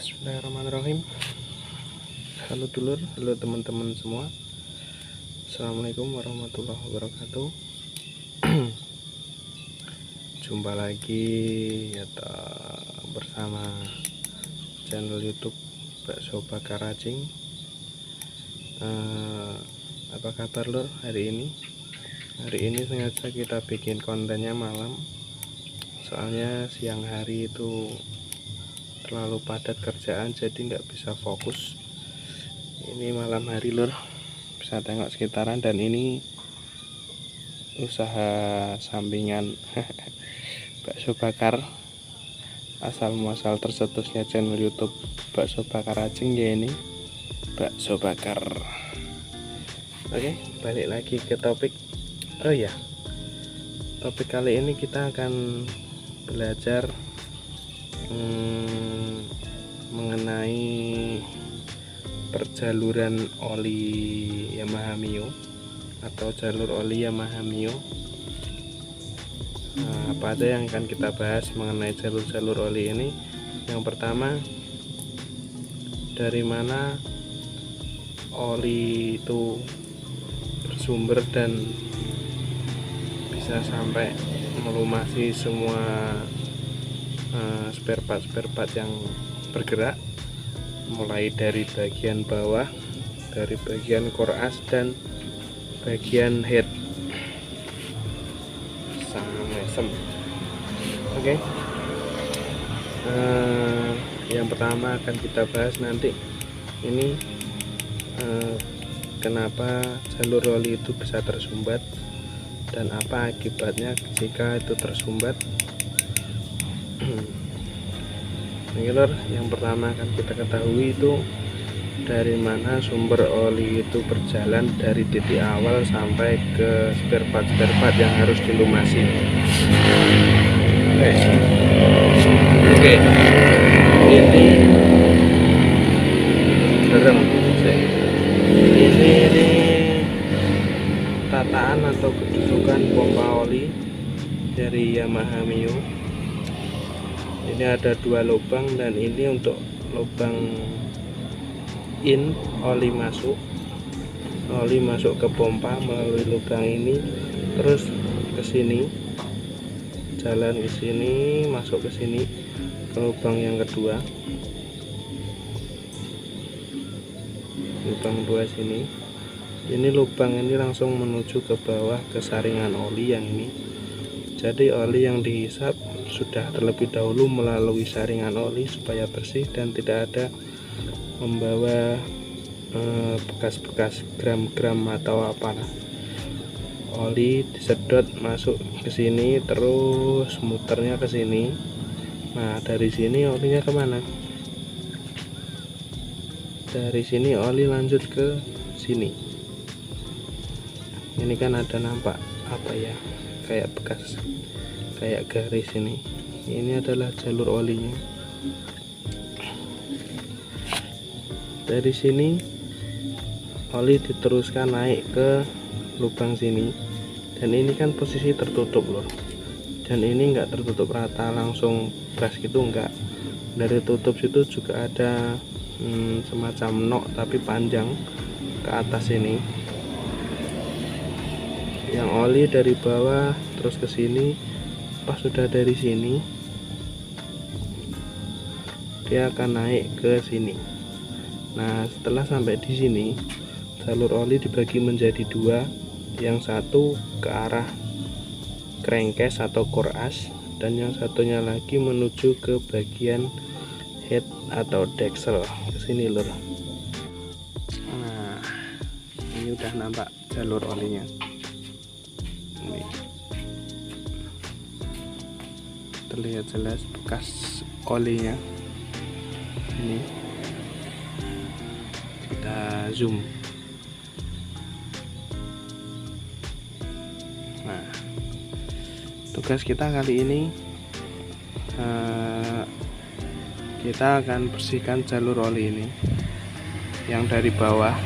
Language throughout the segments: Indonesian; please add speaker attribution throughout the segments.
Speaker 1: Bismillahirrahmanirrahim. Halo dulur, halo teman-teman semua. Assalamualaikum warahmatullahi wabarakatuh. Jumpa lagi bersama channel YouTube Bakso Bakar Racing. Apa kabar lur hari ini? Hari ini sengaja kita bikin kontennya malam, soalnya siang hari itu terlalu padat kerjaan, jadi nggak bisa fokus. Ini malam hari lur, bisa tengok sekitaran, dan ini usaha sampingan bakso bakar. Asal muasal tercetusnya channel YouTube Bakso Bakar Racing ya ini bakso bakar. Oke, balik lagi ke topik. Oh ya, topik kali ini kita akan belajar mengenai perjaluran oli Yamaha Mio atau jalur oli Yamaha Mio. Apa aja yang akan kita bahas mengenai jalur-jalur oli ini? Yang pertama, dari mana oli itu bersumber dan bisa sampai melumasi semua spare part yang bergerak, mulai dari bagian bawah, dari bagian core as dan bagian head sama mesem. Oke. Yang pertama akan kita bahas nanti ini kenapa jalur oli itu bisa tersumbat dan apa akibatnya jika itu tersumbat. Ini lor, yang pertama akan kita ketahui itu dari mana sumber oli itu berjalan dari titik awal sampai ke spare part yang harus dilumasi. Oke. Ini berem. Ini tataan atau kedudukan pompa oli dari Yamaha Mio. Ini ada dua lubang, dan ini untuk lubang in, oli masuk ke pompa melalui lubang ini, terus ke sini, jalan ke sini, masuk ke sini ke lubang yang kedua, lubang dua sini. Ini lubang ini langsung menuju ke bawah ke saringan oli yang ini. Jadi oli yang dihisap sudah terlebih dahulu melalui saringan oli supaya bersih dan tidak ada membawa bekas-bekas gram-gram atau apalah. Oli disedot masuk ke sini, terus muternya ke sini. Nah, dari sini olinya kemana? Dari sini oli lanjut ke sini. Ini kan ada nampak apa ya, kayak bekas, kayak garis ini. Ini adalah jalur olinya. Dari sini oli diteruskan naik ke lubang sini, dan ini kan posisi tertutup loh, dan ini enggak tertutup rata langsung gas gitu, enggak. Dari tutup situ juga ada semacam nok tapi panjang ke atas ini. Yang oli dari bawah terus ke sini, pas sudah dari sini dia akan naik ke sini. Nah, setelah sampai di sini, jalur oli dibagi menjadi dua. Yang satu ke arah crankcase atau core as, dan yang satunya lagi menuju ke bagian head atau deksel ke sini lur. Nah, ini udah nampak jalur olinya. Ini terlihat jelas bekas olinya. Ini kita zoom. Nah, tugas kita kali ini kita akan bersihkan jalur oli ini yang dari bawah.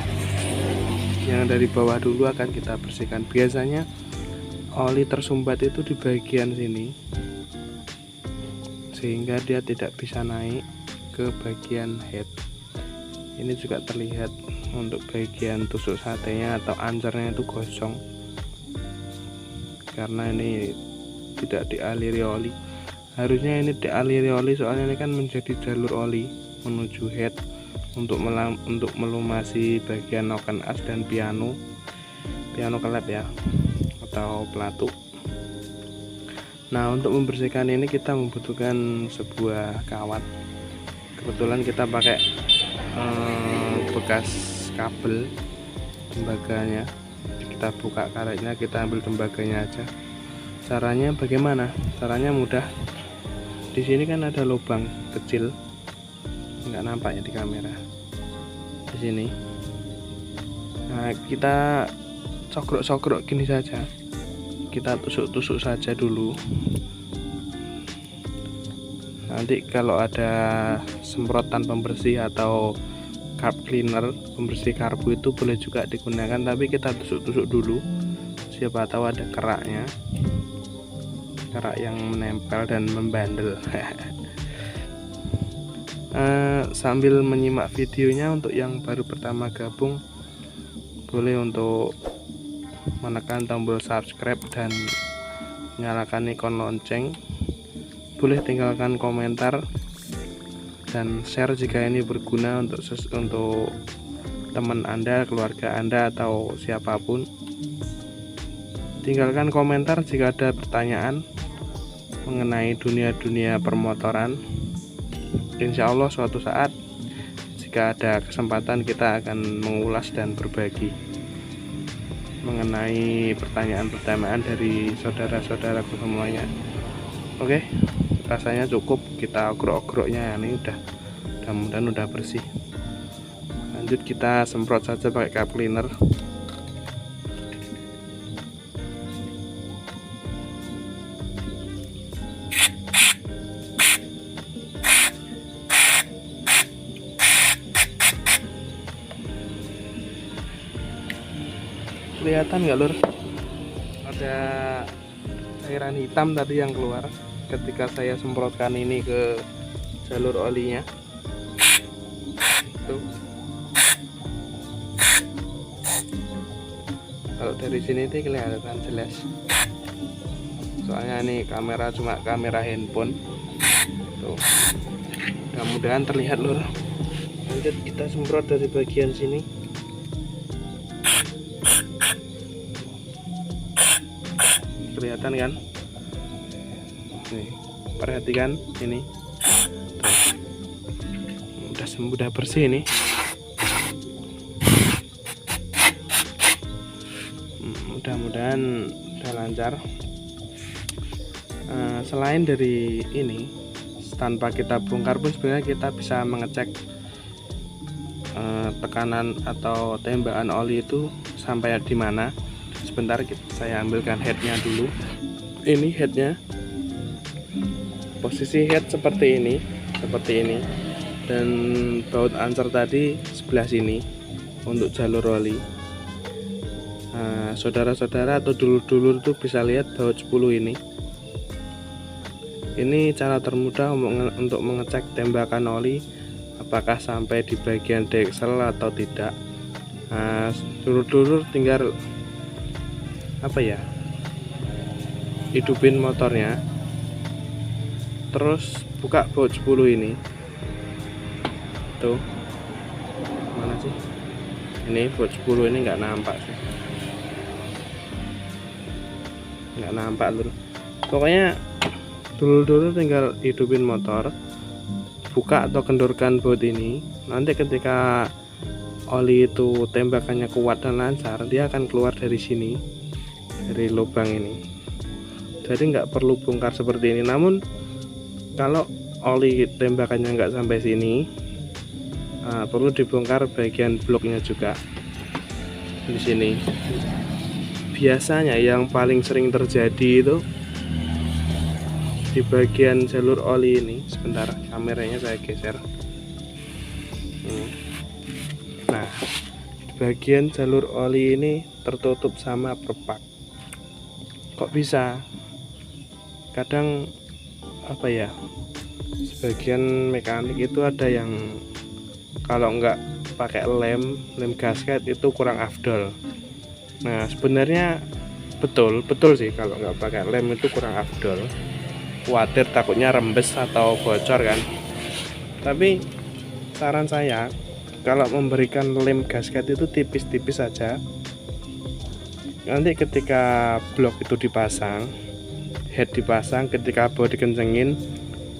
Speaker 1: Yang dari bawah dulu akan kita bersihkan. Biasanya oli tersumbat itu di bagian sini, sehingga dia tidak bisa naik ke bagian head. Ini juga terlihat untuk bagian tusuk satenya atau ancernya itu gosong karena ini tidak dialiri oli. Harusnya ini dialiri oli, soalnya ini kan menjadi jalur oli menuju head untuk melumasi bagian noken as dan piano klep ya, atau pelatu. Nah, untuk membersihkan ini kita membutuhkan sebuah kawat. Kebetulan kita pakai bekas kabel tembaganya. Kita buka karetnya, kita ambil tembaganya aja. Caranya bagaimana? Caranya mudah. Di sini kan ada lubang kecil, nggak nampak ya di kamera. Di sini. Nah, kita cokrok-cokrok gini saja. Kita tusuk-tusuk saja dulu. Nanti kalau ada semprotan pembersih atau carb cleaner, pembersih karbu, itu boleh juga digunakan, tapi kita tusuk-tusuk dulu, siapa tahu ada keraknya, kerak yang menempel dan membandel. Sambil menyimak videonya, untuk yang baru pertama gabung boleh untuk menekan tombol subscribe dan nyalakan ikon lonceng. Boleh tinggalkan komentar dan share jika ini berguna untuk teman Anda, keluarga Anda, atau siapapun. Tinggalkan komentar jika ada pertanyaan mengenai dunia permotoran. Insya Allah suatu saat jika ada kesempatan kita akan mengulas dan berbagi mengenai pertanyaan-pertanyaan dari saudara-saudaraku semuanya. Oke, rasanya cukup, kita ogrok-ogroknya ini mudah-mudahan udah bersih. Lanjut kita semprot saja pakai carb cleaner. Kelihatan nggak lur, ada cairan hitam tadi yang keluar ketika saya semprotkan ini ke jalur olinya. Tuh, kalau dari sini tuh kelihatan jelas, soalnya ini kamera cuma kamera handphone. Tuh, mudah-mudahan terlihat lur. Lanjut kita semprot dari bagian sini. Kelihatan kan? Nih, perhatikan ini. Udah bersih ini. Mudah-mudahan udah lancar. Selain dari ini, tanpa kita bongkar pun sebenarnya kita bisa mengecek tekanan atau tembakan oli itu sampai di mana. Sebentar, saya ambilkan headnya dulu. Ini headnya, posisi head seperti ini, dan baut ancer tadi sebelah sini untuk jalur oli. Saudara-saudara atau dulur-dulur tuh bisa lihat baut 10 ini. Ini cara termudah untuk mengecek tembakan oli apakah sampai di bagian deksel atau tidak. Dulur-dulur tinggal hidupin motornya, terus buka baut 10 ini. Tuh, mana sih ini baut 10 ini? Nggak nampak sih, nggak nampak lur. Pokoknya dulu tinggal hidupin motor, buka atau kendorkan baut ini. Nanti ketika oli itu tembakannya kuat dan lancar, dia akan keluar dari sini, dari lubang ini. Jadi nggak perlu bongkar seperti ini. Namun kalau oli tembakannya nggak sampai sini, perlu dibongkar bagian bloknya juga di sini. Biasanya yang paling sering terjadi itu di bagian jalur oli ini. Sebentar, kameranya saya geser. Nah, di bagian jalur oli ini tertutup sama perpak. Kok bisa? Kadang sebagian mekanik itu ada yang kalau nggak pakai lem gasket itu kurang afdol. Nah sebenarnya betul sih, kalau nggak pakai lem itu kurang afdol, khawatir takutnya rembes atau bocor kan. Tapi saran saya kalau memberikan lem gasket itu tipis-tipis saja. Nanti ketika blok itu dipasang, head dipasang, ketika bodi dikencengin,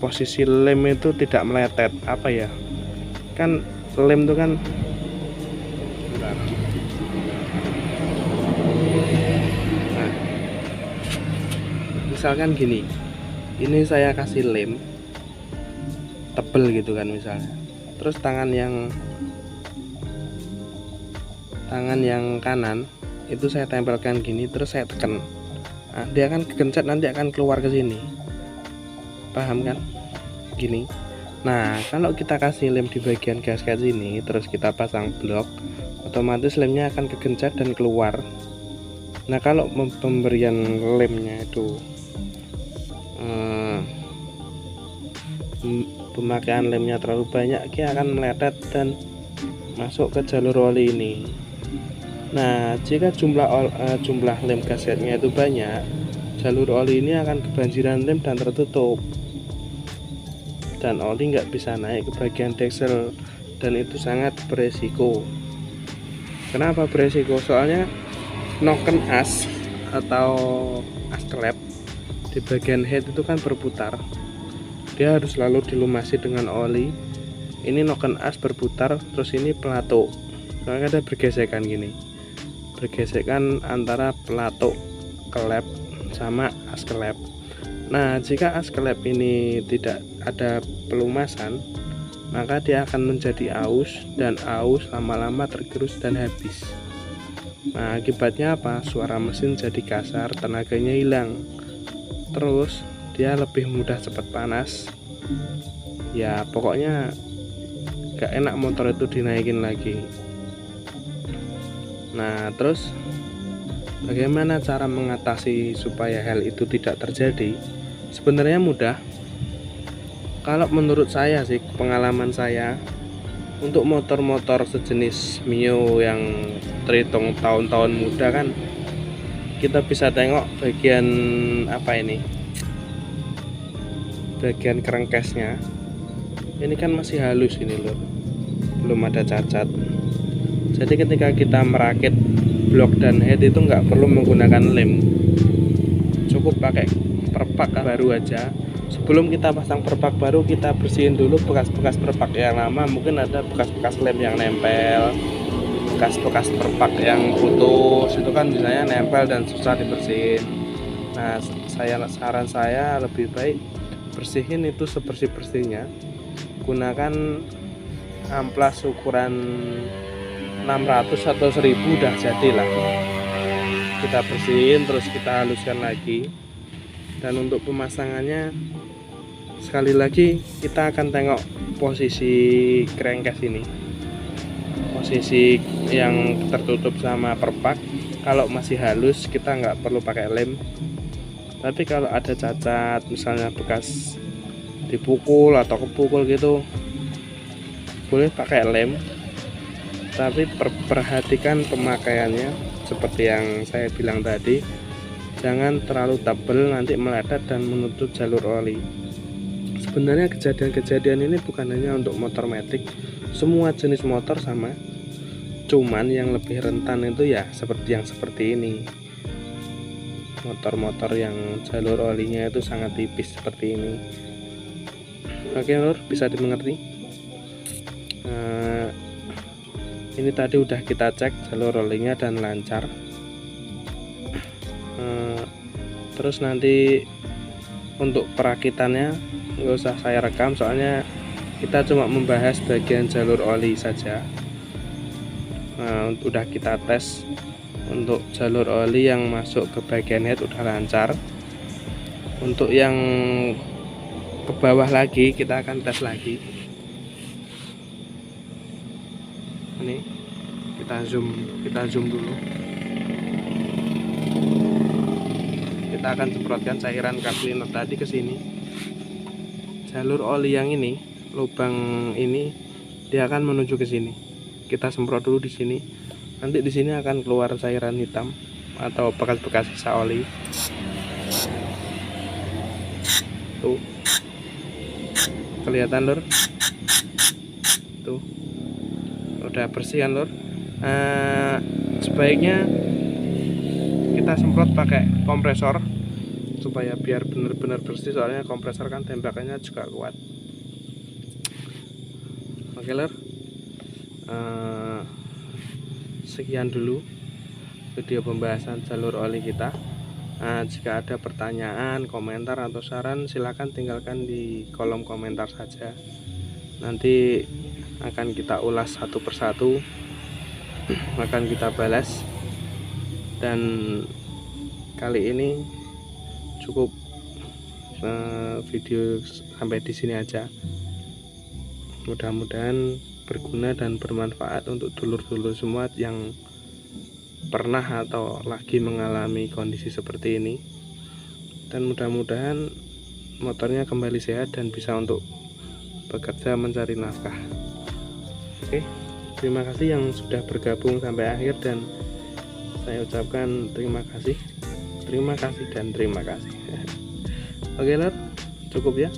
Speaker 1: posisi lem itu tidak meletet. Apa ya, kan lem itu kan bentar. Nah, misalkan gini, ini saya kasih lem tebel gitu kan misalnya, terus tangan yang kanan itu saya tempelkan gini, terus saya tekan. Nah, dia akan kegencet, nanti akan keluar ke sini, paham kan? Gini. Nah kalau kita kasih lem di bagian gasket sini, terus kita pasang blok, otomatis lemnya akan kegencet dan keluar. Nah kalau pemberian lemnya itu pemakaian lemnya terlalu banyak, dia akan meletet dan masuk ke jalur oli ini. Nah jika jumlah lem gasketnya itu banyak, jalur oli ini akan kebanjiran lem dan tertutup, dan oli nggak bisa naik ke bagian deksel, dan itu sangat beresiko. Kenapa beresiko? Soalnya noken as atau as klep di bagian head itu kan berputar, dia harus selalu dilumasi dengan oli. Ini noken as berputar, terus ini pelatuk, soalnya ada bergesekan gini, bergesekan antara pelatuk klep sama as klep. Nah jika as klep ini tidak ada pelumasan, maka dia akan menjadi aus, dan aus lama-lama tergerus dan habis. Nah akibatnya apa? Suara mesin jadi kasar, tenaganya hilang, terus dia lebih mudah cepat panas. Ya pokoknya gak enak motor itu dinaikin lagi. Nah terus bagaimana cara mengatasi supaya hal itu tidak terjadi? Sebenarnya mudah. Kalau menurut saya sih, pengalaman saya, untuk motor-motor sejenis Mio yang terhitung tahun-tahun muda kan, kita bisa tengok bagian apa ini, bagian kerengkesnya ini kan masih halus ini loh, belum ada cacat. Jadi ketika kita merakit blok dan head itu nggak perlu menggunakan lem, cukup pakai perpak baru aja. Sebelum kita pasang perpak baru, kita bersihin dulu bekas-bekas perpak yang lama. Mungkin ada bekas-bekas lem yang nempel, bekas-bekas perpak yang putus, itu kan biasanya nempel dan susah dibersihin. Nah saran saya lebih baik bersihin itu sebersih-bersihnya, gunakan amplas ukuran 600 atau 1000 udah jadilah. Kita bersihin terus kita haluskan lagi. Dan untuk pemasangannya, sekali lagi kita akan tengok posisi crankcase ini, posisi yang tertutup sama perpak. Kalau masih halus kita nggak perlu pakai lem, tapi kalau ada cacat, misalnya bekas dipukul atau kepukul gitu, boleh pakai lem. Tapi perhatikan pemakaiannya, seperti yang saya bilang tadi, jangan terlalu tebal, nanti meletet dan menutup jalur oli. Sebenarnya kejadian-kejadian ini bukan hanya untuk motor matic, semua jenis motor sama, cuman yang lebih rentan itu ya seperti ini, motor-motor yang jalur olinya itu sangat tipis seperti ini. Oke lur, bisa dimengerti? Ini tadi udah kita cek jalur olinya dan lancar. Terus nanti untuk perakitannya nggak usah saya rekam, soalnya kita cuma membahas bagian jalur oli saja. Udah kita tes untuk jalur oli yang masuk ke bagian head udah lancar. Untuk yang ke bawah lagi kita akan tes lagi. Ini kita zoom dulu. Kita akan semprotkan cairan car cleaner tadi ke sini. jalur oli yang ini, lubang ini dia akan menuju ke sini. Kita semprot dulu di sini. Nanti di sini akan keluar cairan hitam atau bekas-bekas sisa oli. Tuh. Kelihatan, Lur? Tuh. Udah bersih kan, Lur? Sebaiknya kita semprot pakai kompresor supaya biar benar-benar bersih, soalnya kompresor kan tembakannya juga kuat. Oke, Lur. Sekian dulu video pembahasan jalur oli kita. Jika ada pertanyaan, komentar atau saran, silakan tinggalkan di kolom komentar saja. Nanti akan kita ulas satu persatu, akan kita balas. Dan kali ini cukup video sampai di sini aja. Mudah-mudahan berguna dan bermanfaat untuk dulur-dulur semua yang pernah atau lagi mengalami kondisi seperti ini, dan mudah-mudahan motornya kembali sehat dan bisa untuk bekerja mencari nafkah. Oke, terima kasih yang sudah bergabung sampai akhir, dan saya ucapkan terima kasih dan terima kasih. Oke, Lur, cukup ya.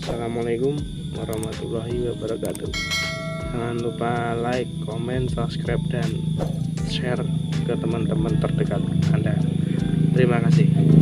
Speaker 1: Assalamualaikum warahmatullahi wabarakatuh. Jangan lupa like, komen, subscribe, dan share ke teman-teman terdekat Anda. Terima kasih.